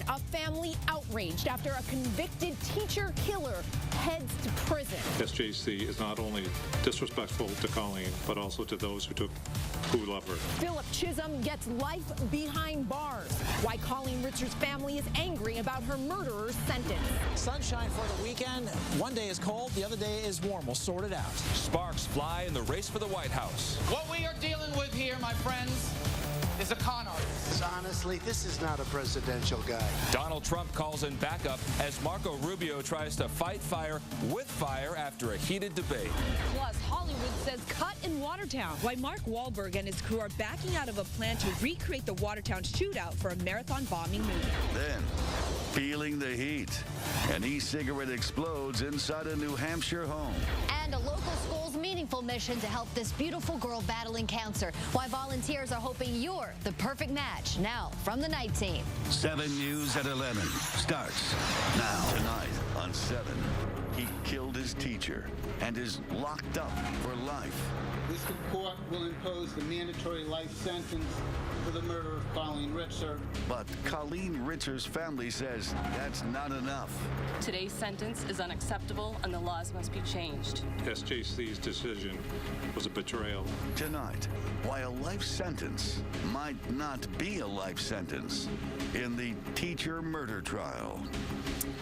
A family outraged after a convicted teacher killer heads to prison. SJC is not only disrespectful to Colleen, but also to those who love her. Philip Chisholm gets life behind bars. Why Colleen Ritzer's family is angry about her murderer's sentence. Sunshine for the weekend. One day is cold, the other day is warm. We'll sort it out. Sparks fly in the race for the White House. What we are dealing with here, my friends, is a con artist. Honestly, this is not a presidential guy. Donald Trump calls in backup as Marco Rubio tries to fight fire with fire after a heated debate. Plus, Hollywood says cut in Watertown. Why Mark Wahlberg and his crew are backing out of a plan to recreate the Watertown shootout for a marathon bombing movie. Then, feeling the heat, an e-cigarette explodes inside a New Hampshire home. And a local school's meaningful mission to help this beautiful girl battling cancer. Why volunteers are hoping you're the perfect match. Now, from the night team. 7 News at 11 starts now. Tonight on 7, he killed his teacher and is locked up for life. This court will impose the mandatory life sentence for the murder of Colleen Ritzer. But Colleen Ritzer's family says that's not enough. Today's sentence is unacceptable and the laws must be changed. SJC's decision was a betrayal. Tonight, why a life sentence might not be a life sentence in the teacher murder trial.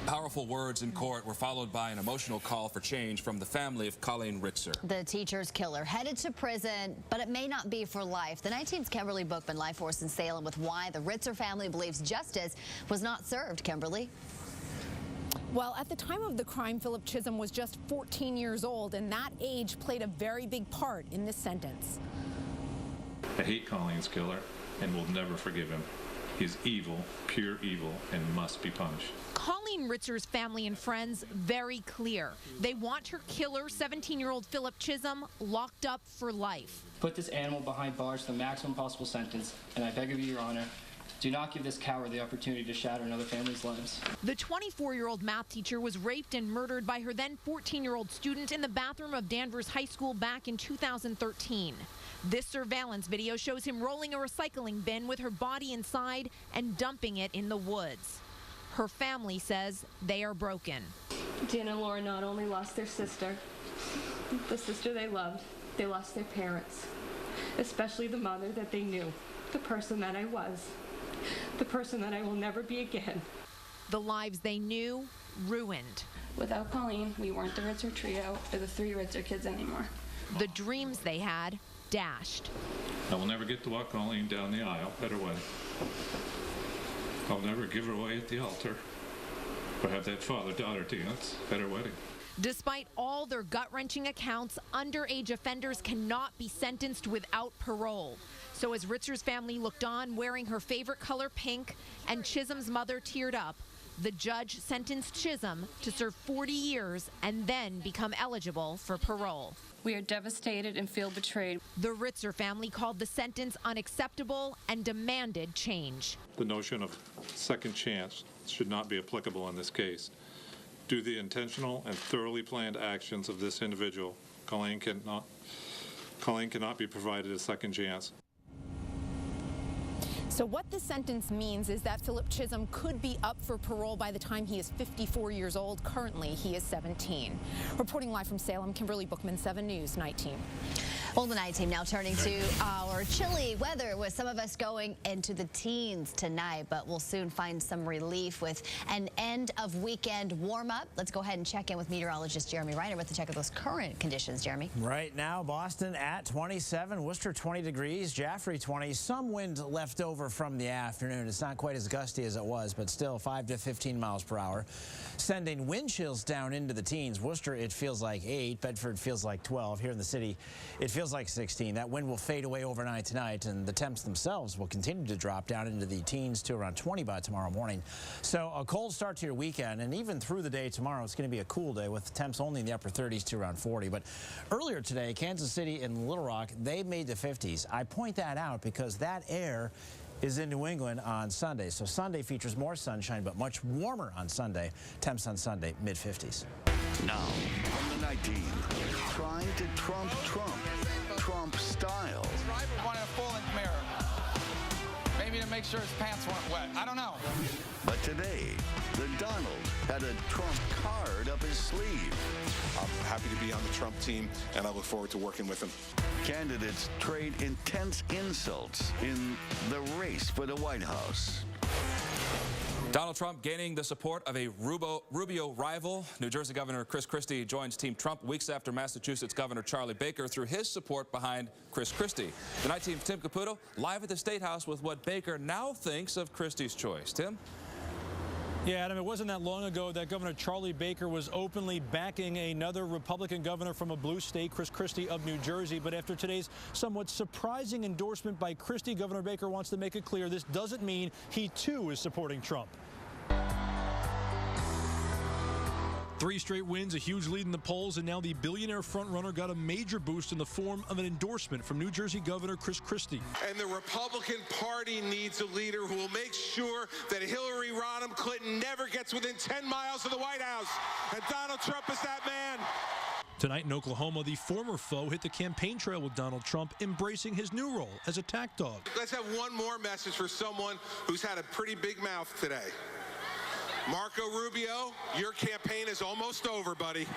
Powerful words in court were followed by an emotional call for change from the family of Colleen Ritzer. The teacher's killer headed to prison, but it may not be for life. The night team's Kimberly Bookman, Live Force in Salem, with why the Ritzer family believes justice was not served. Kimberly? Well, at the time of the crime, Philip Chisholm was just 14 years old, and that age played a very big part in this sentence. I hate Colleen's killer and will never forgive him. He's evil, pure evil, and must be punished. Colleen Ritzer's family and friends very clear. They want her killer, 17-year-old Philip Chisholm, locked up for life. Put this animal behind bars to the maximum possible sentence, and I beg of you, Your Honor, do not give this coward the opportunity to shatter another family's lives. The 24-year-old math teacher was raped and murdered by her then 14-year-old student in the bathroom of Danvers High School back in 2013. This surveillance video shows him rolling a recycling bin with her body inside and dumping it in the woods. Her family says they are broken. Dan and Laura not only lost their sister, the sister they loved, they lost their parents, especially the mother that they knew, the person that I was, the person that I will never be again. The lives they knew ruined. Without Colleen, we weren't the Ritzer trio or the 3 Ritzer kids anymore. The dreams they had dashed. I will never get to walk Colleen down the aisle at her wedding. I'll never give her away at the altar or have that father-daughter dance at her wedding. Despite all their gut-wrenching accounts, underage offenders cannot be sentenced without parole. So as Ritzer's family looked on wearing her favorite color pink and Chisholm's mother teared up, the judge sentenced Chisholm to serve 40 years and then become eligible for parole. We are devastated and feel betrayed. The Ritzer family called the sentence unacceptable and demanded change. The notion of second chance should not be applicable in this case. Due to the intentional and thoroughly planned actions of this individual, Colleen cannot be provided a second chance. So what this sentence means is that Philip Chisholm could be up for parole by the time he is 54 years old. Currently, he is 17. Reporting live from Salem, Kimberly Bookman, 7 News, Night Team. Well, the night team now turning to our chilly weather, with some of us going into the teens tonight, but we'll soon find some relief with an end of weekend warm up. Let's go ahead and check in with meteorologist Jeremy Reiner with a check of those current conditions. Jeremy. Right now, Boston at 27, Worcester 20 degrees, Jaffrey 20. Some wind left over from the afternoon. It's not quite as gusty as it was, but still 5 to 15 miles per hour. Sending wind chills down into the teens. Worcester, it feels like 8. Bedford feels like 12. Here in the city, it feels like 16. That wind will fade away overnight tonight, and the temps themselves will continue to drop down into the teens to around 20 by tomorrow morning. So a cold start to your weekend, and even through the day tomorrow, it's going to be a cool day with the temps only in the upper 30s to around 40. But earlier today, Kansas City and Little Rock, they made the 50s. I point that out because that air is in New England on Sunday. So Sunday features more sunshine, but much warmer on Sunday. Temps on Sunday, mid-50s. Now, from the night team, trying to trump Trump style. His rival wanted a full-length mirror. Maybe to make sure his pants weren't wet. I don't know. But today, the Donald had a Trump card up his sleeve. I'm happy to be on the Trump team, and I look forward to working with him. Candidates trade intense insults in the race for the White House. Donald Trump gaining the support of a Rubio rival. New Jersey Governor Chris Christie joins Team Trump weeks after Massachusetts Governor Charlie Baker threw his support behind Chris Christie. Tonight, Team Tim Caputo live at the State House with what Baker now thinks of Christie's choice. Tim? Yeah, Adam, it wasn't that long ago that Governor Charlie Baker was openly backing another Republican governor from a blue state, Chris Christie of New Jersey. But after today's somewhat surprising endorsement by Christie, Governor Baker wants to make it clear this doesn't mean he, too, is supporting Trump. 3 straight wins, a huge lead in the polls, and now the billionaire frontrunner got a major boost in the form of an endorsement from New Jersey Governor Chris Christie. And the Republican Party needs a leader who will make sure that Hillary Rodham Clinton never gets within 10 miles of the White House. And Donald Trump is that man. Tonight in Oklahoma, the former foe hit the campaign trail with Donald Trump, embracing his new role as attack dog. Let's have one more message for someone who's had a pretty big mouth today. Marco Rubio, your campaign is almost over, buddy.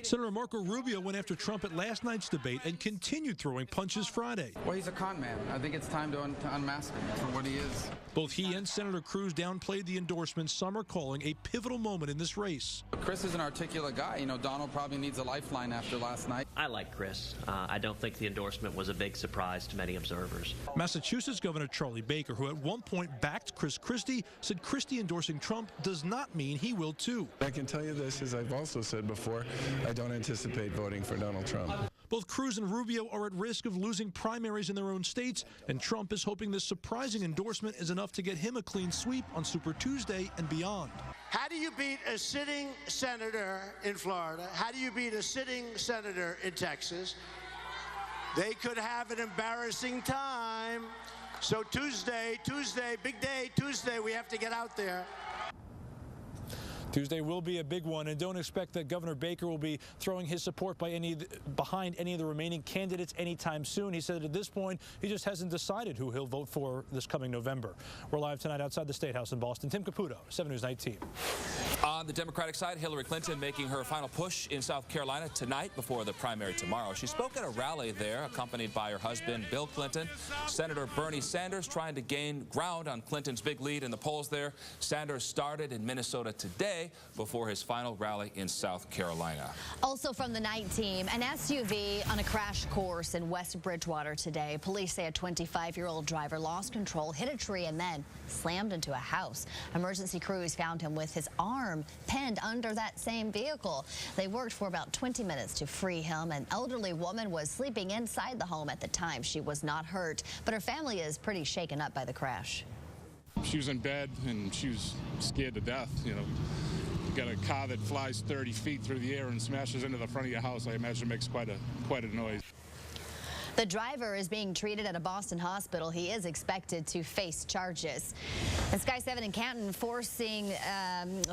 Senator Marco Rubio went after Trump at last night's debate and continued throwing punches Friday. Well, he's a con man. I think it's time to unmask him for what he is. Both he and Senator Cruz downplayed the endorsement some are calling a pivotal moment in this race. Chris is an articulate guy. You know, Donald probably needs a lifeline after last night. I like Chris. I don't think the endorsement was a big surprise to many observers. Massachusetts Governor Charlie Baker, who at one point backed Chris Christie, said Christie endorsing Trump does not mean he will too. I can tell you this, as I've also said before, I don't anticipate voting for Donald Trump. Both Cruz and Rubio are at risk of losing primaries in their own states, and Trump is hoping this surprising endorsement is enough to get him a clean sweep on Super Tuesday and beyond. How do you beat a sitting senator in Florida? How do you beat a sitting senator in Texas? They could have an embarrassing time. So Tuesday, big day, Tuesday, we have to get out there. Tuesday will be a big one, and don't expect that Governor Baker will be throwing his support behind any of the remaining candidates anytime soon. He said that at this point, he just hasn't decided who he'll vote for this coming November. We're live tonight outside the State House in Boston. Tim Caputo, 7 News Night Team. On the Democratic side, Hillary Clinton making her final push in South Carolina tonight before the primary tomorrow. She spoke at a rally there, accompanied by her husband, Bill Clinton. Senator Bernie Sanders trying to gain ground on Clinton's big lead in the polls there. Sanders started in Minnesota today before his final rally in South Carolina. Also from the night team, an SUV on a crash course in West Bridgewater today. Police say a 25-year-old driver lost control, hit a tree, and then slammed into a house. Emergency crews found him with his arm pinned under that same vehicle. They worked for about 20 minutes to free him. An elderly woman was sleeping inside the home at the time. She was not hurt, but her family is pretty shaken up by the crash. She was in bed and she was scared to death. You know, you got a car that flies 30 feet through the air and smashes into the front of your house. I imagine it makes quite a noise. The driver is being treated at a Boston hospital. He is expected to face charges. And Sky 7 in Canton forcing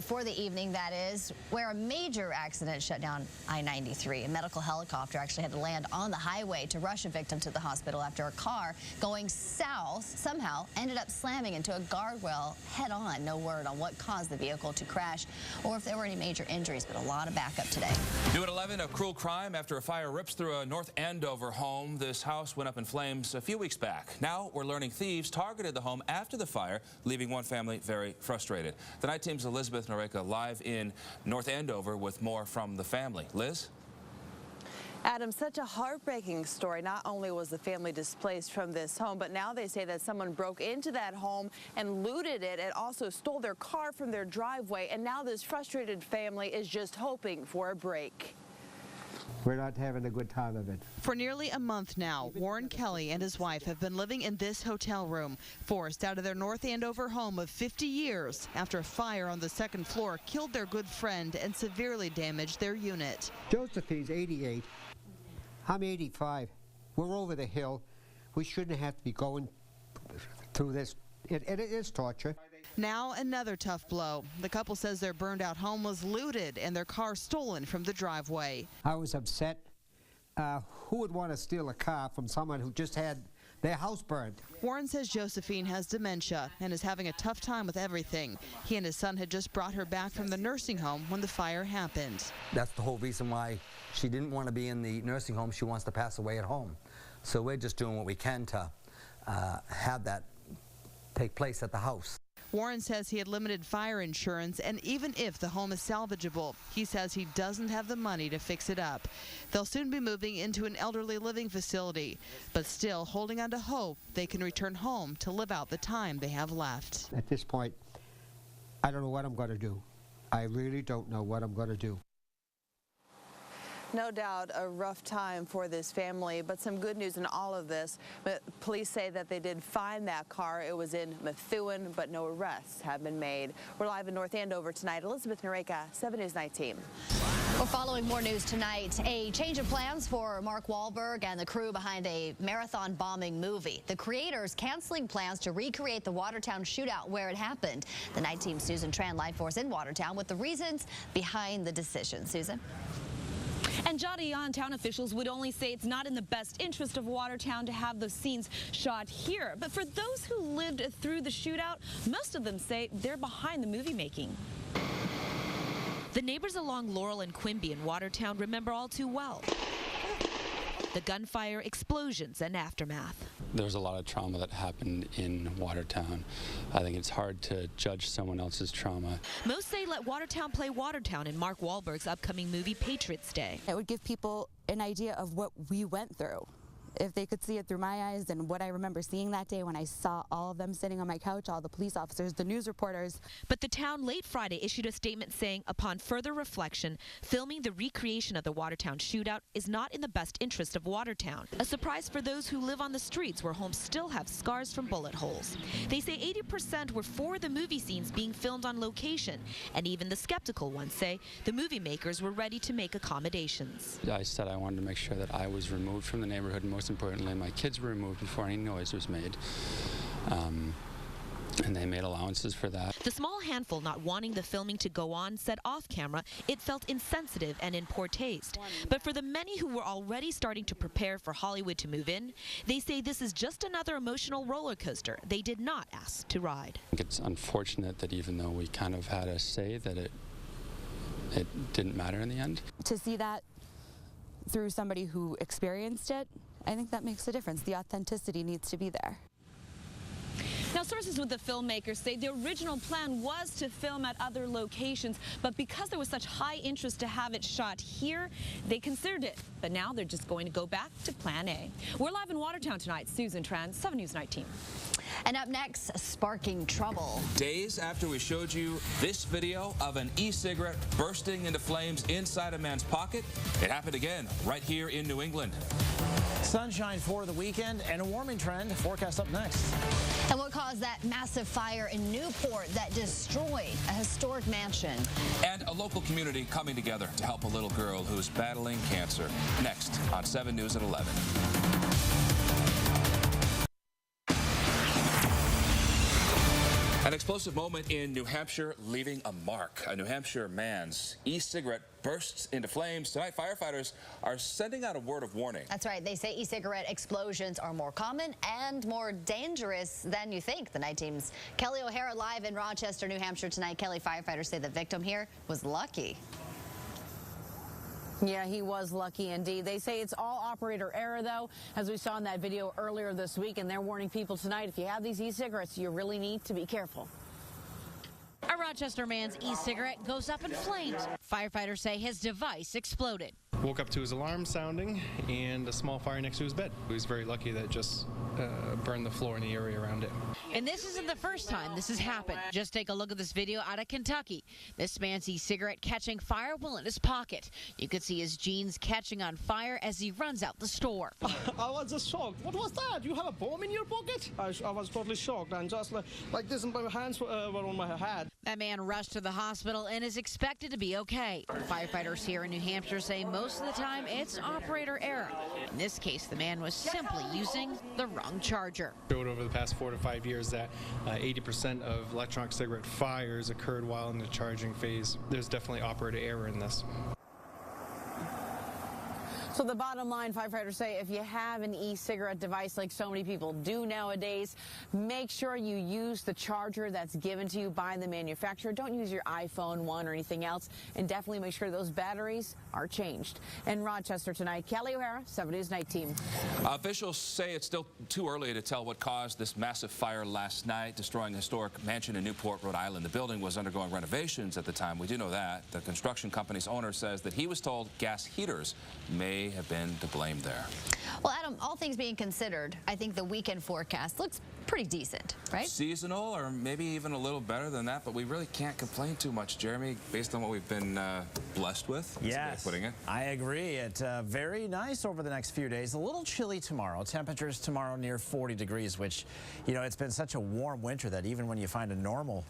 for the evening, that is, where a major accident shut down I-93. A medical helicopter actually had to land on the highway to rush a victim to the hospital after a car going south somehow ended up slamming into a guardrail head-on. No word on what caused the vehicle to crash or if there were any major injuries, but a lot of backup today. New at 11, a cruel crime after a fire rips through a North Andover home. This house went up in flames a few weeks back. Now we're learning thieves targeted the home after the fire, leaving one family very frustrated. The night team's Elizabeth Noreka live in North Andover with more from the family. Liz? Adam, such a heartbreaking story. Not only was the family displaced from this home, but now they say that someone broke into that home and looted it and also stole their car from their driveway. And now this frustrated family is just hoping for a break. We're not having a good time of it. For nearly a month now, Warren Kelly and his wife have been living in this hotel room, forced out of their North Andover home of 50 years after a fire on the second floor killed their good friend and severely damaged their unit. Josephine's 88. I'm 85. We're over the hill. We shouldn't have to be going through this. It is torture. Now another tough blow. The couple says their burned out home was looted and their car stolen from the driveway. I was upset. Who would want to steal a car from someone who just had Their house burned. Warren says Josephine has dementia and is having a tough time with everything. He and his son had just brought her back from the nursing home when the fire happened. That's the whole reason why she didn't want to be in the nursing home. She wants to pass away at home. So we're just doing what we can to have that take place at the house. Warren says he had limited fire insurance, and even if the home is salvageable, he says he doesn't have the money to fix it up. They'll soon be moving into an elderly living facility, but still holding on to hope they can return home to live out the time they have left. At this point, I don't know what I'm going to do. I really don't know what I'm going to do. No doubt a rough time for this family, but some good news in all of this. Police say that they did find that car. It was in Methuen, but no arrests have been made. We're live in North Andover tonight. Elizabeth Nareka, 7 News 19. We're following more news tonight. A change of plans for Mark Wahlberg and the crew behind a marathon bombing movie. The creators canceling plans to recreate the Watertown shootout where it happened. The night team's Susan Tran, Live Force in Watertown, with the reasons behind the decision. Susan? And Jodion town officials would only say it's not in the best interest of Watertown to have those scenes shot here. But for those who lived through the shootout, most of them say they're behind the movie making. The neighbors along Laurel and Quimby in Watertown remember all too well the gunfire, explosions, and aftermath. There's a lot of trauma that happened in Watertown. I think it's hard to judge someone else's trauma. Most say let Watertown play Watertown in Mark Wahlberg's upcoming movie Patriots Day. It would give people an idea of what we went through. If they could see it through my eyes and what I remember seeing that day when I saw all of them sitting on my couch, all the police officers, the news reporters. But the town late Friday issued a statement saying, upon further reflection, filming the recreation of the Watertown shootout is not in the best interest of Watertown. A surprise for those who live on the streets where homes still have scars from bullet holes. They say 80% were for the movie scenes being filmed on location, and even the skeptical ones say the movie makers were ready to make accommodations. I said I wanted to make sure that I was removed from the neighborhood, and most importantly, my kids were removed before any noise was made. And they made allowances for that. The small handful not wanting the filming to go on said off camera it felt insensitive and in poor taste. But for the many who were already starting to prepare for Hollywood to move in, they say this is just another emotional roller coaster they did not ask to ride. I think it's unfortunate that even though we kind of had a say, that it didn't matter in the end. To see that through somebody who experienced it, I think that makes a difference. The authenticity needs to be there. Now, sources with the filmmakers say the original plan was to film at other locations, but because there was such high interest to have it shot here, they considered it. But now they're just going to go back to Plan A. We're live in Watertown tonight. Susan Tran, 7 News 19. And up next, sparking trouble. Days after we showed you this video of an e-cigarette bursting into flames inside a man's pocket, it happened again right here in New England. Sunshine for the weekend and a warming trend. Forecast up next. And what caused that massive fire in Newport that destroyed a historic mansion? And a local community coming together to help a little girl who's battling cancer. Next on 7 News at 11. An explosive moment in New Hampshire leaving a mark. A New Hampshire man's e-cigarette bursts into flames. Tonight, firefighters are sending out a word of warning. That's right. They say e-cigarette explosions are more common and more dangerous than you think. The night team's Kelly O'Hara live in Rochester, New Hampshire tonight. Kelly, firefighters say the victim here was lucky. Yeah, he was lucky indeed. They say it's all operator error, though, as we saw in that video earlier this week, and they're warning people tonight, if you have these e-cigarettes, you really need to be careful. A Rochester man's e-cigarette goes up in flames. Firefighters say his device exploded. Woke up to his alarm sounding and a small fire next to his bed. He was very lucky that it just burned the floor and the area around it. And this isn't the first time this has happened. Just take a look at this video out of Kentucky. This man's e-cigarette catching fire while in his pocket. You could see his jeans catching on fire as he runs out the store. I was just shocked. What was that? You have a bomb in your pocket? I was totally shocked, and just like this, and my hands were on my head. That man rushed to the hospital and is expected to be okay. Firefighters here in New Hampshire say most of the time it's operator error. In this case, the man was simply using the wrong charger. Showed over the past 4 to 5 years that 80% of electronic cigarette fires occurred while in the charging phase. There's definitely operator error in this. So the bottom line, firefighters say, if you have an e-cigarette device like so many people do nowadays, make sure you use the charger that's given to you by the manufacturer. Don't use your iPhone 1 or anything else, and definitely make sure those batteries are changed. In Rochester tonight, Kelly O'Hara, 7 News Night Team. Officials say it's still too early to tell what caused this massive fire last night, destroying a historic mansion in Newport, Rhode Island. The building was undergoing renovations at the time. We do know that. The construction company's owner says that he was told gas heaters may have been to blame there. Well, Adam, all things being considered, I think the weekend forecast looks pretty decent, right? Seasonal, or maybe even a little better than that, but we really can't complain too much, Jeremy, based on what we've been blessed with. That's a way of putting it. I agree. It's very nice over the next few days. A little chilly tomorrow. Temperatures tomorrow near 40 degrees, which, you know, it's been such a warm winter that even when you find a normal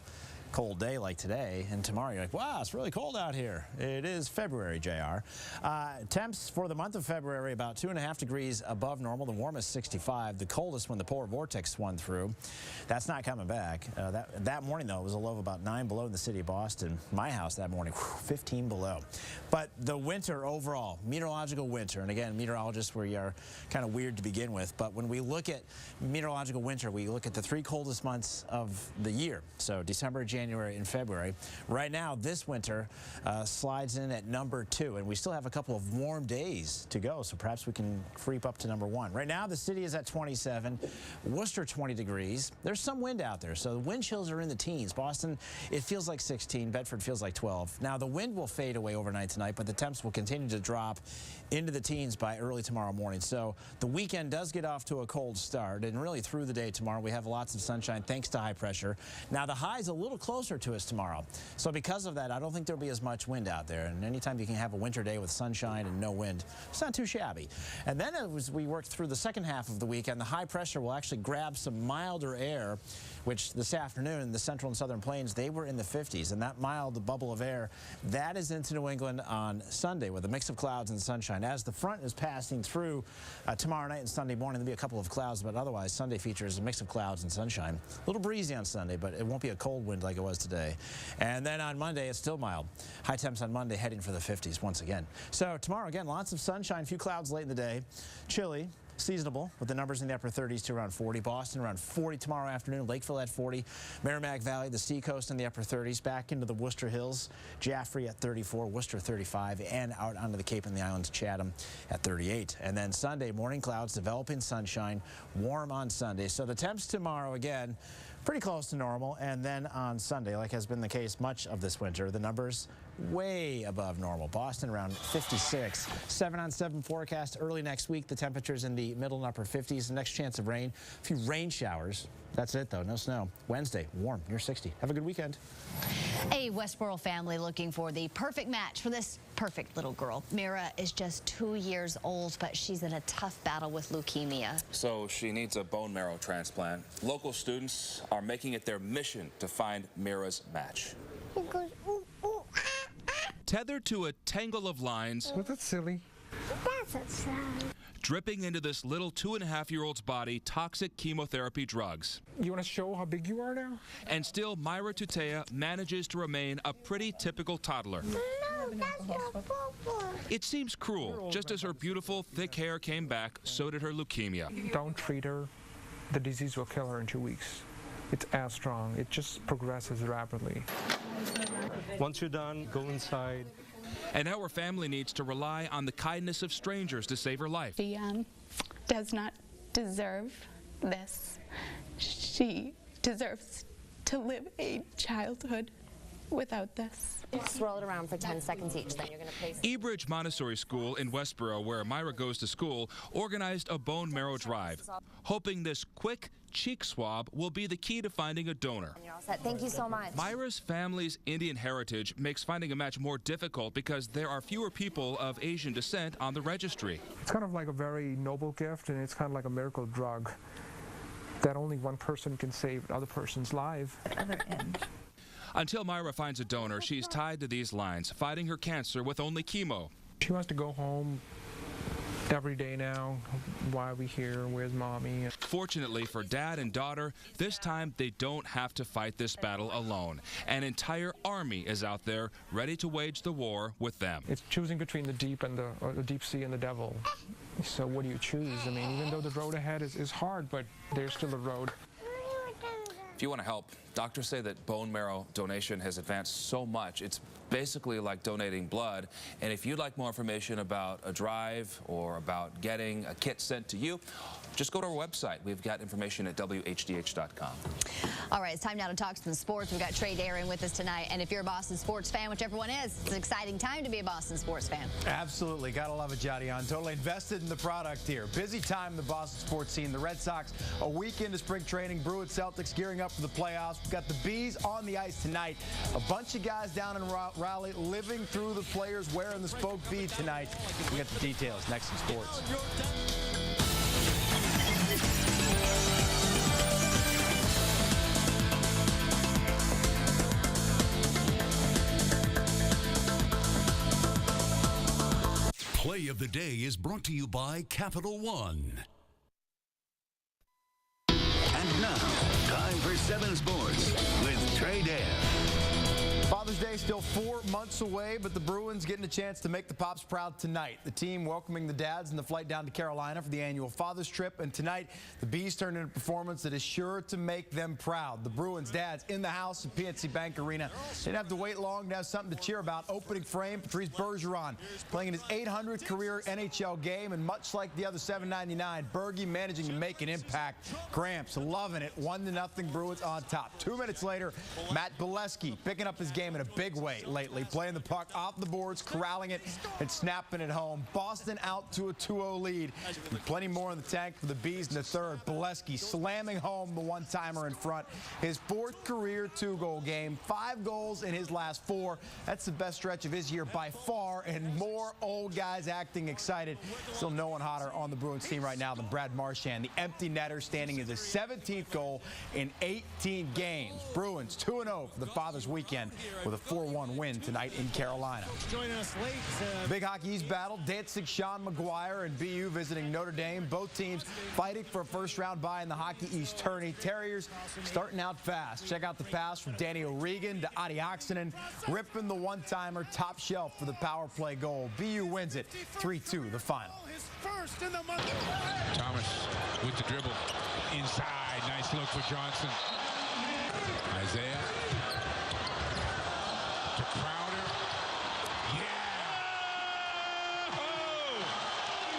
cold day like today, and tomorrow you're like, wow, it's really cold out here. It is February, JR. Temps for the month of February about 2.5 degrees above normal. The warmest 65. The coldest when the polar vortex swung through. That's not coming back. That morning, though, it was a low of about 9 below in the city of Boston. My house that morning, 15 below. But the winter overall, meteorological winter, and again, meteorologists we are kind of weird to begin with, but when we look at meteorological winter, we look at the 3 coldest months of the year. So December, January, and February. Right now, this winter slides in at number 2, and we still have a couple of warm days to go, so perhaps we can creep up to number 1. Right now, the city is at 27, Worcester 20 degrees. There's some wind out there, so the wind chills are in the teens. Boston, it feels like 16. Bedford feels like 12. Now, the wind will fade away overnight tonight, but the temps will continue to drop into the teens by early tomorrow morning. So the weekend does get off to a cold start, and really through the day tomorrow, we have lots of sunshine thanks to high pressure. Now, the high's a little closer to us tomorrow. So because of that, I don't think there'll be as much wind out there. And anytime you can have a winter day with sunshine and no wind, it's not too shabby. And then as we work through the second half of the weekend, the high pressure will actually grab some milder air, which this afternoon, the central and southern plains, they were in the 50s. And that mild bubble of air, that is into New England on Sunday with a mix of clouds and sunshine. As the front is passing through tomorrow night and Sunday morning, there'll be a couple of clouds, but otherwise Sunday features a mix of clouds and sunshine. A little breezy on Sunday, but it won't be a cold wind like it was today. And then on Monday, it's still mild. High temps on Monday heading for the 50s once again. So tomorrow, again, lots of sunshine, a few clouds late in the day. Chilly. Seasonable with the numbers in the upper 30s to around 40. Boston around 40 tomorrow afternoon. Lakeville at 40. Merrimack Valley, the Seacoast in the upper 30s. Back into the Worcester Hills. Jaffrey at 34. Worcester 35. And out onto the Cape and the Islands, Chatham at 38. And then Sunday, morning clouds, developing sunshine. Warm on Sunday. So the temps tomorrow, again, pretty close to normal. And then on Sunday, like has been the case much of this winter, the numbers way above normal. Boston around 56. 7-on-7 forecast early next week. The temperatures in the middle and upper 50s. The next chance of rain. A few rain showers. That's it, though. No snow. Wednesday, warm, near 60. Have a good weekend. A Westboro family looking for the perfect match for this perfect little girl. Mira is just 2 years old, but she's in a tough battle with leukemia. So she needs a bone marrow transplant. Local students are making it their mission to find Mira's match. It goes, ooh, ooh, Tethered to a tangle of lines. Well, that's silly. That's sad. Dripping into this little 2.5-year-old's body toxic chemotherapy drugs. You want to show how big you are now? And still, Myra Tutea manages to remain a pretty typical toddler. No, that's your papa. It seems cruel. Just as her beautiful, thick hair came back, so did her leukemia. Don't treat her. The disease will kill her in 2 weeks. It's as strong. It just progresses rapidly. Once you're done, go inside. And now her family needs to rely on the kindness of strangers to save her life. She does not deserve this. She deserves to live a childhood without this. Swirl it around for 10 seconds each, then you're going to place. Ebridge Montessori School in Westboro, where Myra goes to school, organized a bone marrow drive, hoping this quick cheek swab will be the key to finding a donor. You're all set. Thank you so much. Myra's family's Indian heritage makes finding a match more difficult because there are fewer people of Asian descent on the registry. It's kind of like a very noble gift, and it's kind of like a miracle drug that only one person can save another person's life. Until Myra finds a donor, she's tied to these lines, fighting her cancer with only chemo. She wants to go home every day now. Why are we here? Where's mommy? Fortunately for dad and daughter, this time they don't have to fight this battle alone. An entire army is out there ready to wage the war with them. It's choosing between the deep and the deep sea and the devil. So what do you choose? I mean, even though the road ahead is hard, but there's still a road. If you want to help, doctors say that bone marrow donation has advanced so much. It's basically like donating blood. And if you'd like more information about a drive or about getting a kit sent to you, just go to our website. We've got information at WHDH.com. All right, it's time now to talk some sports. We've got Trey Darin with us tonight. And if you're a Boston sports fan, which everyone is, it's an exciting time to be a Boston sports fan. Absolutely. Gotta love it, Jadian. Totally invested in the product here. Busy time in the Boston sports scene. The Red Sox, a weekend of spring training. Bruins, Celtics gearing up for the playoffs. We've got the Bees on the ice tonight. A bunch of guys down in Raleigh living through the players wearing the Spoke Bee tonight. We got the details next in sports. Play of the Day is brought to you by Capital One. And now, time for 7 Sports with Trey Darin. Father's Day still 4 months away, but the Bruins getting a chance to make the Pops proud tonight. The team welcoming the dads in the flight down to Carolina for the annual Father's Trip, and tonight the Bees turned in a performance that is sure to make them proud. The Bruins dads in the house at PNC Bank Arena. Didn't have to wait long to have something to cheer about. Opening frame, Patrice Bergeron playing in his 800th career NHL game, and much like the other 799, Bergie managing to make an impact. Gramps loving it, 1-0 Bruins on top. 2 minutes later, Matt Bolesky picking up his game in a big way lately, playing the puck off the boards, corralling it, and snapping it home. Boston out to a 2-0 lead. And plenty more in the tank for the Bees in the third. Bolesky slamming home the one-timer in front. His 4th career 2-goal game, 5 goals in his last 4. That's the best stretch of his year by far, and more old guys acting excited. Still no one hotter on the Bruins team right now than Brad Marchand, the empty netter, standing as his 17th goal in 18 games. Bruins 2-0 for the Father's Weekend with a 4-1 win tonight in Carolina. Joining us late. Big Hockey East battle. Danzig, Sean McGuire, and BU visiting Notre Dame. Both teams fighting for a first-round bye in the Hockey East tourney. Terriers starting out fast. Check out the pass from Danny O'Regan to Adi Oxinen, ripping the one-timer top shelf for the power play goal. BU wins it 3-2, the final. Thomas with the dribble inside. Nice look for Johnson. Isaiah. To Crowder. Yeah! Oh!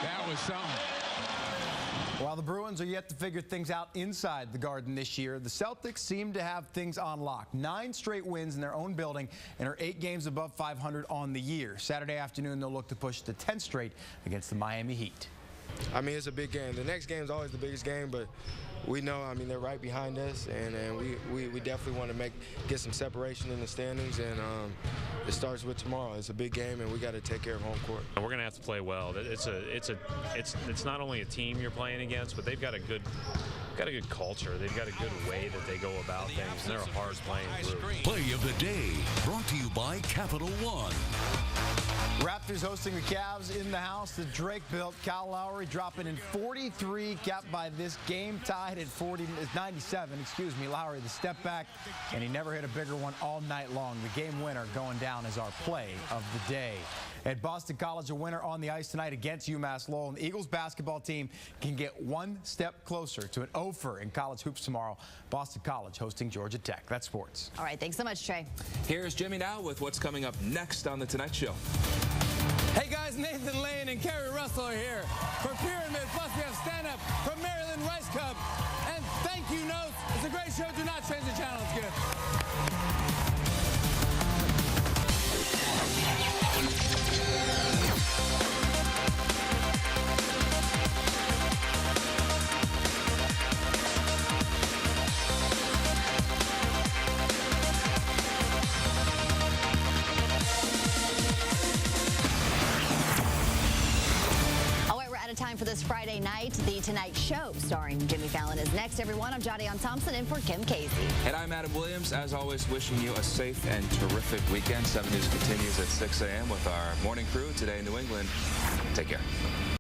That was something. While the Bruins are yet to figure things out inside the Garden this year, the Celtics seem to have things on lock. 9 straight wins in their own building and are 8 games above 500 on the year. Saturday afternoon, they'll look to push to 10 straight against the Miami Heat. I mean, it's a big game. The next game is always the biggest game, but we know, I mean, they're right behind us, and we definitely want to get some separation in the standings, and it starts with tomorrow. It's a big game, and we got to take care of home court. And we're going to have to play well. It's not only a team you're playing against, but they've got a good culture. They've got a good way that they go about things, and they're a hard-playing group. Play of the Day brought to you by Capital One. Raptors hosting the Cavs in the house that Drake built. Kyle Lowry dropping in 43, capped by this game tied at 97. Lowry the step back, and he never hit a bigger one all night long. The game winner going down as our play of the day. At Boston College, a winner on the ice tonight against UMass Lowell. And the Eagles basketball team can get one step closer to an offer in college hoops tomorrow. Boston College hosting Georgia Tech. That's sports. All right, thanks so much, Trey. Here's Jimmy now with what's coming up next on The Tonight Show. Hey guys, Nathan Lane and Kerry Russell are here. For Pyramid, plus we have stand-up from Maryland Rice Cup. And thank you notes. It's a great show. Do not change the channel. It's good. Time for this Friday night. The Tonight Show starring Jimmy Fallon is next, everyone. I'm Jadian Thompson in for Kim Casey. And I'm Adam Williams. As always, wishing you a safe and terrific weekend. 7 News continues at 6 a.m. with our morning crew today in New England. Take care.